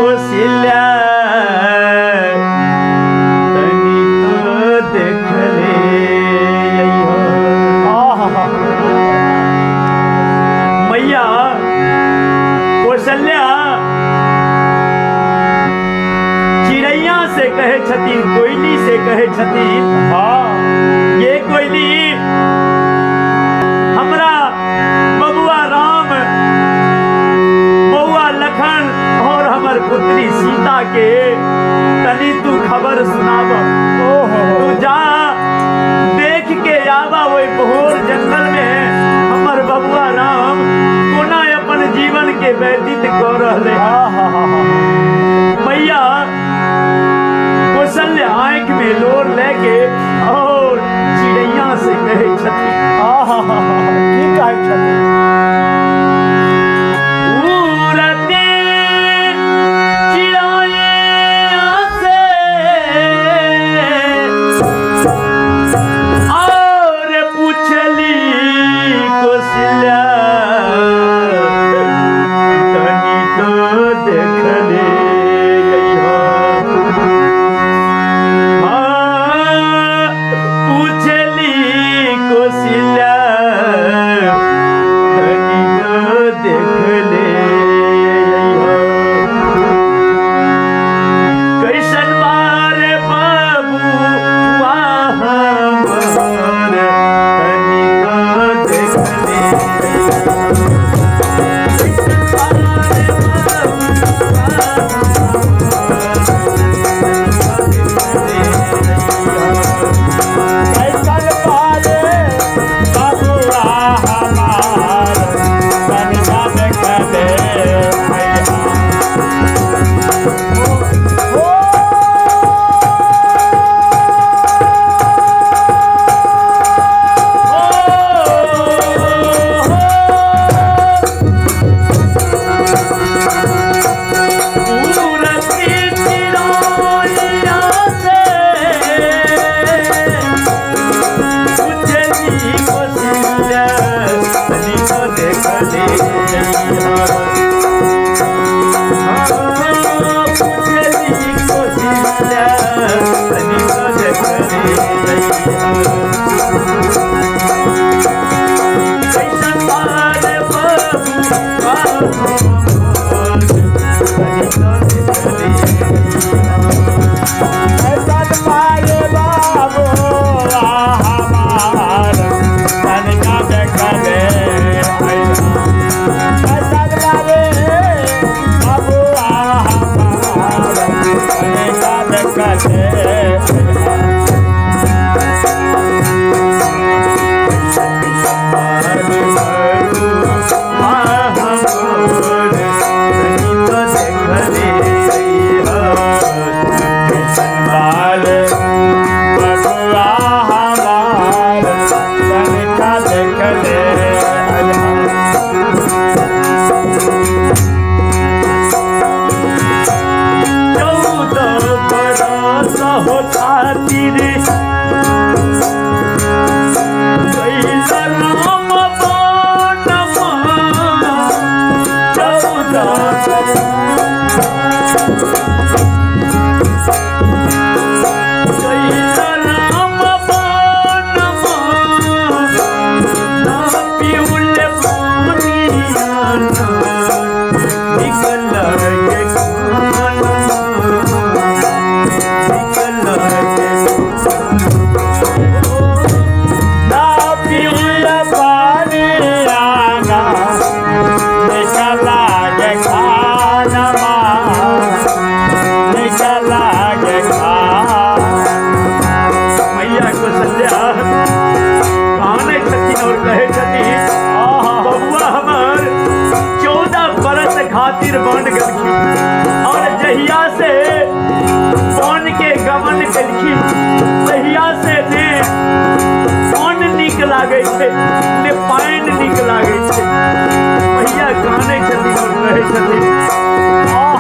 कोशिल्या तनी तो देख ले मैया कौशल्या चिड़ैया से कहे छतीन, कोयली से कहे छतीन, ये कोयली हमरा बबुआ राम, बबुआ लखन और हमर पुत्री सीता के तनी तू खबर सुनाब। तू जा देख के आवा वही बहोर जंगल में हमर बबुआ राम कोना अपन जीवन के व्यतीत कर रहे। मैया कौशल्या आंख में लोर लेके और चिड़ैया से कहे छती, की कहे छती? उड़ते चिड़ैया से और पूछली कौशल्या तनी तो देख ले पूछली कौशल्या तनी तो देख ले कैसन बार बबुआ हमर तनी तो देख ले कैसन बारे बबुआ हमार तनिका देख ले कैसन बारे बबुआ हमार तनिका देख ले कैसन बारे बबुआ हमार तनिका देख ले खातिर बन गलखी और जहिया से बन के गमन कलखी तहिया से ने मन नीक लागे छे, ने पाइन नीक लागे छे। भैया गाने छथिन और कहे छथिन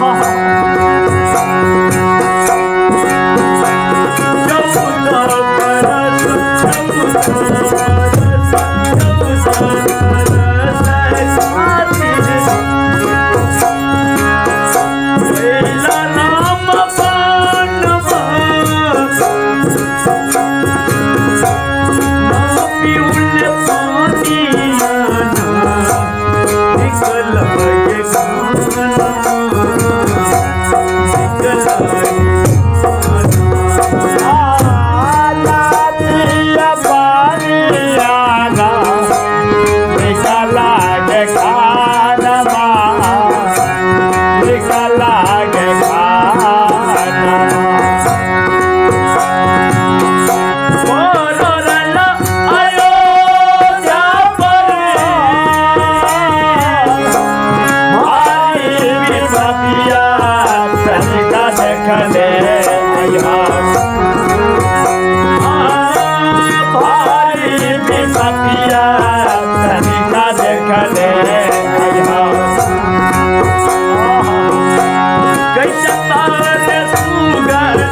देखले अइहा भारी विपतिया तनिका देखले अइहा कैसे पार सुगर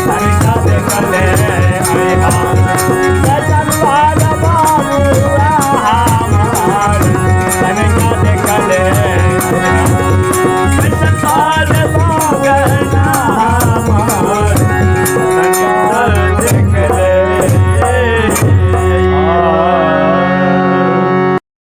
Hare